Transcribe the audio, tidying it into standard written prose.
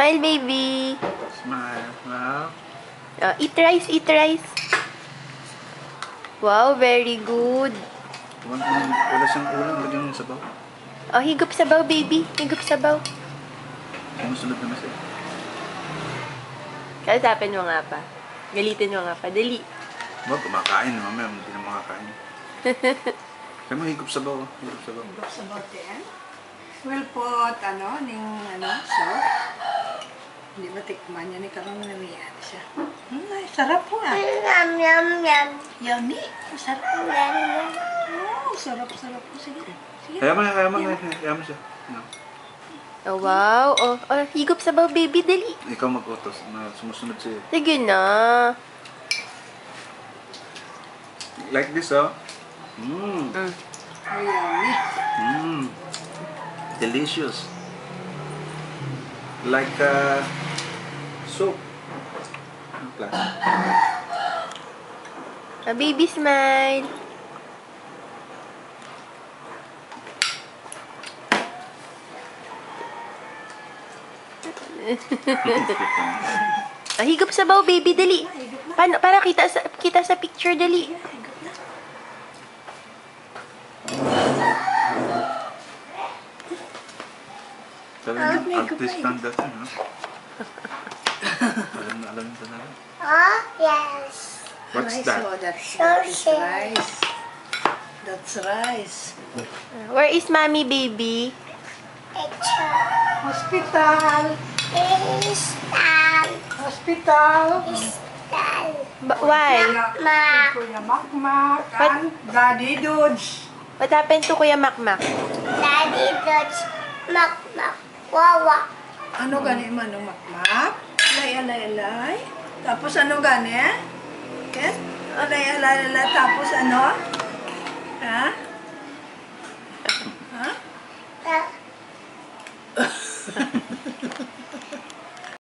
Smile, baby. Smile. Wow. Eat rice, eat rice. Wow, very good. Wala siyang ulam. Lagyan mo sa sabaw. Higop sabaw, baby. Higop sabaw. Sumusunod naman siya. Kausapin mo nga pa. Galitin mo nga pa. Dali. Huwag kumakain. Mamaya hindi na makakain. Kaya mo higop sabaw. Higop sabaw. Higop sabaw din. We'll put, sauce. Hindi ba tikman niya ni Karong namiyan siya? Ay, sarap po nga. Yum, yum, yum. Yummy. Sarap. Yum, yum. Oh, sarap po. Sige. Sige. Kaya mo siya. No. Oh, wow. Higop sabaw, baby. Dali. Ikaw mag-utos. Sumusunod siya. Sige na. Like this, oh. Mm. Oh, yummy. Delicious. Like soup. Plus. Baby, smile. Higop sabaw, baby. Dali. Para kita sa picture, dali. Higop na. Talagang artist-an dati, no? Alam mo talaga. Oh, yes. What's Rice, that? oh, that's Sausage. rice. That's rice. Where is mommy, baby? It's Hospital. Crystal. Hospital. Crystal. Why? Ma. Kuya Makmak What? and Daddy Dudes. What happened to Kuya Makmak? Daddy Dutch. Mak, mak. Wawa. Ano gani man ang Makmak? Alay. Tapos ano gani? Yes? Alay. Tapos ano? Ha? Ha? Ah.